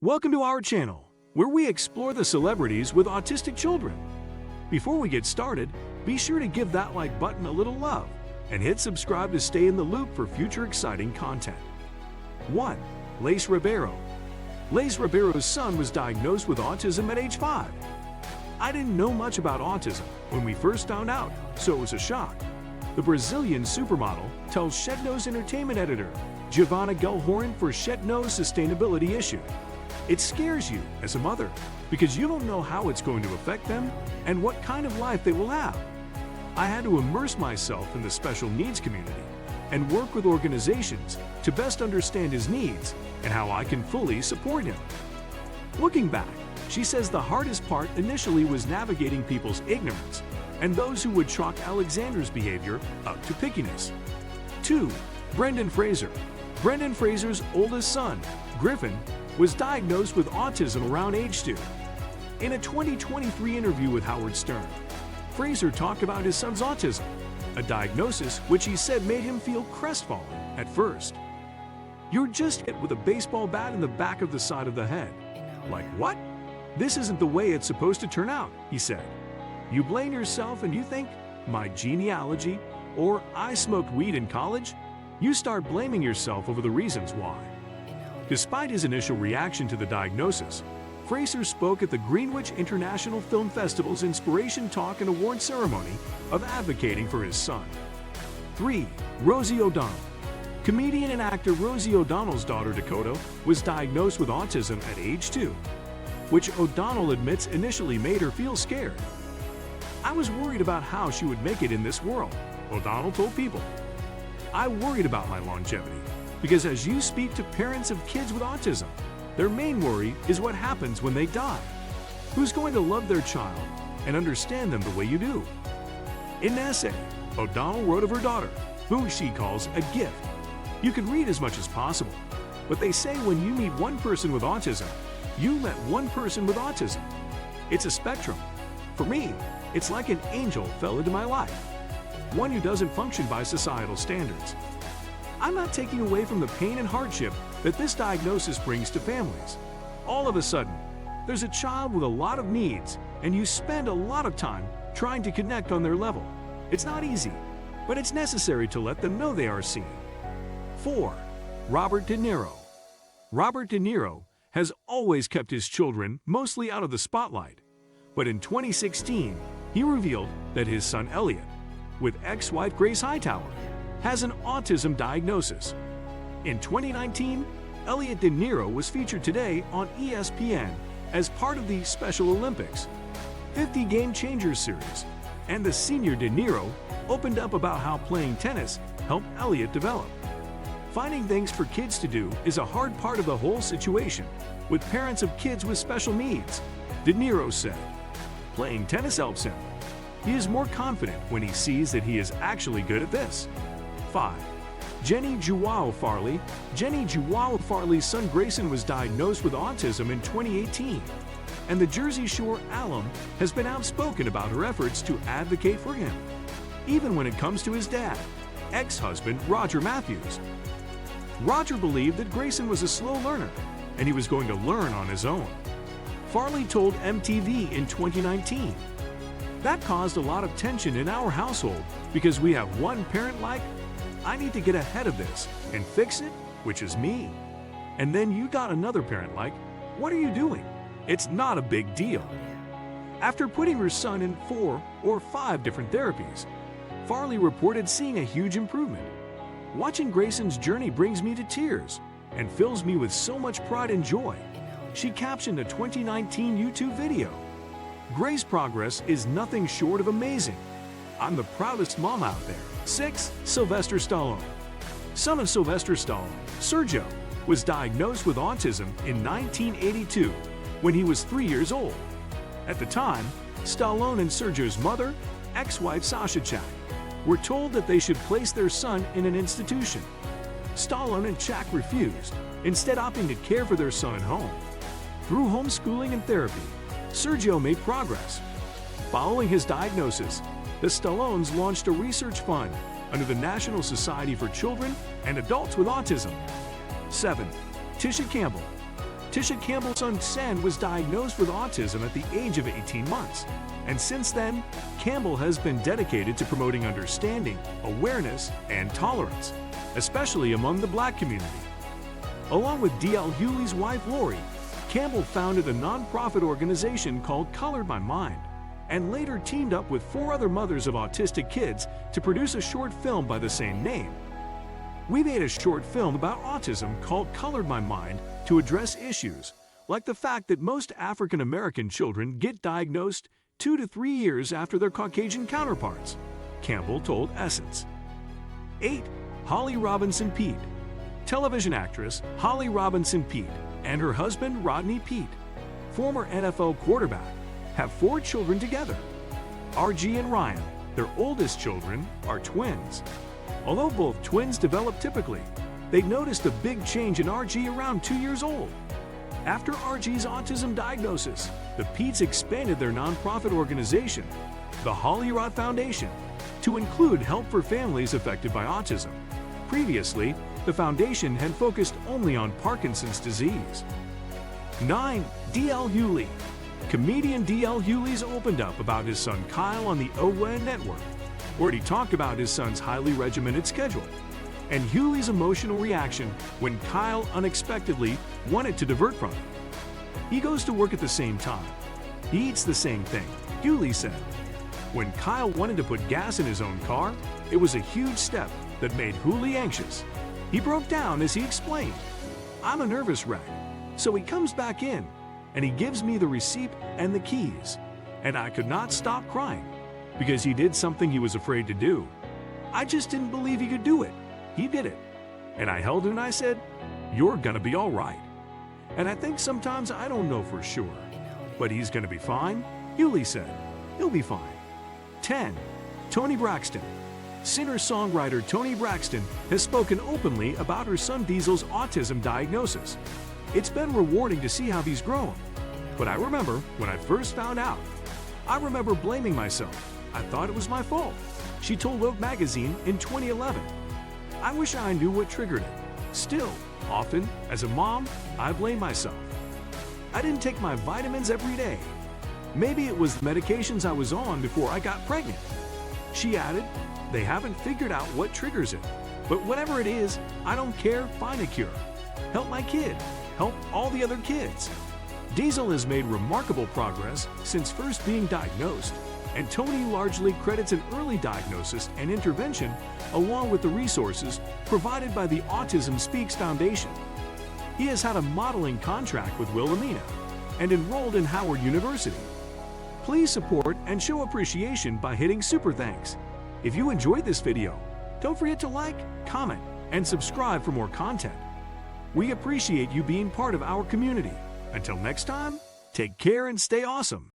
Welcome to our channel, where we explore the celebrities with autistic children. Before we get started, be sure to give that like button a little love and hit subscribe to stay in the loop for future exciting content. 1. Lace Ribeiro. Lace Ribeiro's son was diagnosed with autism at age 5. I didn't know much about autism when we first found out, so it was a shock. The Brazilian supermodel tells Shetno's entertainment editor, Giovanna Gellhorn, for Shetno's sustainability issue. It scares you as a mother because you don't know how it's going to affect them and what kind of life they will have. I had to immerse myself in the special needs community and work with organizations to best understand his needs and how I can fully support him. Looking back, she says the hardest part initially was navigating people's ignorance and those who would chalk Alexander's behavior up to pickiness. 2. Brendan Fraser. Brendan Fraser's oldest son, Griffin, was diagnosed with autism around age 2. In a 2023 interview with Howard Stern, Fraser talked about his son's autism, a diagnosis which he said made him feel crestfallen at first. "You're just hit with a baseball bat in the back of the side of the head." Like what? "This isn't the way it's supposed to turn out," he said. "You blame yourself and you think, my genealogy, or I smoked weed in college?" You start blaming yourself over the reasons why. Despite his initial reaction to the diagnosis, Fraser spoke at the Greenwich International Film Festival's Inspiration Talk and Award ceremony of advocating for his son. 3. Rosie O'Donnell. Comedian and actor Rosie O'Donnell's daughter Dakota was diagnosed with autism at age 2, which O'Donnell admits initially made her feel scared. "I was worried about how she would make it in this world," O'Donnell told People. "I worried about my longevity, because as you speak to parents of kids with autism, their main worry is what happens when they die. Who's going to love their child and understand them the way you do?" In an essay, O'Donnell wrote of her daughter, whom she calls a gift. You can read as much as possible, but they say when you meet one person with autism, you met one person with autism. It's a spectrum. For me, it's like an angel fell into my life, one who doesn't function by societal standards. I'm not taking away from the pain and hardship that this diagnosis brings to families. All of a sudden, there's a child with a lot of needs, and you spend a lot of time trying to connect on their level. It's not easy, but it's necessary to let them know they are seen. 4. Robert De Niro. Robert De Niro has always kept his children mostly out of the spotlight, but in 2016, he revealed that his son Elliot, with ex-wife Grace Hightower, has an autism diagnosis. In 2019, Elliot De Niro was featured today on ESPN as part of the Special Olympics 50 Game Changers series, and the senior De Niro opened up about how playing tennis helped Elliot develop. "Finding things for kids to do is a hard part of the whole situation with parents of kids with special needs," De Niro said. "Playing tennis helps him. He is more confident when he sees that he is actually good at this." 5. Jenny Joao Farley. Jenny Joao Farley's son Grayson was diagnosed with autism in 2018, and the Jersey Shore alum has been outspoken about her efforts to advocate for him, even when it comes to his dad, ex-husband Roger Matthews. Roger believed that Grayson was a slow learner, and he was going to learn on his own. Farley told MTV in 2019, "That caused a lot of tension in our household because we have one parent like, I need to get ahead of this and fix it, which is me. And then you got another parent like, what are you doing? It's not a big deal." After putting her son in 4 or 5 different therapies, Farley reported seeing a huge improvement. "Watching Grayson's journey brings me to tears and fills me with so much pride and joy," she captioned a 2019 YouTube video. "Gray's progress is nothing short of amazing. I'm the proudest mom out there." 6. Sylvester Stallone. Son of Sylvester Stallone, Sergio, was diagnosed with autism in 1982 when he was 3 years old. At the time, Stallone and Sergio's mother, ex-wife Sasha Chak, were told that they should place their son in an institution. Stallone and Chak refused, instead opting to care for their son at home. Through homeschooling and therapy, Sergio made progress. Following his diagnosis, the Stallones launched a research fund under the National Society for Children and Adults with Autism. 7. Tisha Campbell. Tisha Campbell's son Sen was diagnosed with autism at the age of 18 months. And since then, Campbell has been dedicated to promoting understanding, awareness, and tolerance, especially among the Black community. Along with D.L. Hughley's wife Lori, Campbell founded a nonprofit organization called Colored by Mind, and later teamed up with 4 other mothers of autistic kids to produce a short film by the same name. We made a short film about autism called Colored by Mind to address issues like the fact that most African American children get diagnosed 2 to 3 years after their Caucasian counterparts, Campbell told Essence. 8. Holly Robinson Peete. Television actress Holly Robinson Peete and her husband Rodney Peete, former NFL quarterback, have 4 children together. RG and Ryan, their oldest children, are twins. Although both twins develop typically, they noticed a big change in RG around 2 years old. After RG's autism diagnosis, the Peetes expanded their nonprofit organization, the Holly Rod Foundation, to include help for families affected by autism. Previously, the foundation had focused only on Parkinson's disease. 9. D.L. Hughley. Comedian D.L. Hughley's opened up about his son Kyle on the OWA network, where he talked about his son's highly regimented schedule and Hughley's emotional reaction when Kyle unexpectedly wanted to divert from it. He goes to work at the same time. He eats the same thing, Hughley said. When Kyle wanted to put gas in his own car, it was a huge step that made Hughley anxious. He broke down as he explained, "I'm a nervous wreck." So he comes back in, and he gives me the receipt and the keys, and I could not stop crying because he did something he was afraid to do. I just didn't believe he could do it. He did it. And I held him and I said, "You're gonna be all right." And I think sometimes I don't know for sure, but he's gonna be fine, Hughley said. He'll be fine. 10. Toni Braxton. Singer-songwriter Toni Braxton has spoken openly about her son Diesel's autism diagnosis. It's been rewarding to see how he's grown. But I remember when I first found out. I remember blaming myself. I thought it was my fault, she told Vogue magazine in 2011. I wish I knew what triggered it. Still, often, as a mom, I blame myself. I didn't take my vitamins every day. Maybe it was the medications I was on before I got pregnant. She added, "They haven't figured out what triggers it. But whatever it is, I don't care, find a cure. Help my kid. Help all the other kids." Diesel has made remarkable progress since first being diagnosed, and Toni largely credits an early diagnosis and intervention along with the resources provided by the Autism Speaks Foundation. He has had a modeling contract with Wilhelmina and enrolled in Howard University. Please support and show appreciation by hitting Super Thanks. If you enjoyed this video, don't forget to like, comment, and subscribe for more content. We appreciate you being part of our community. Until next time, take care and stay awesome.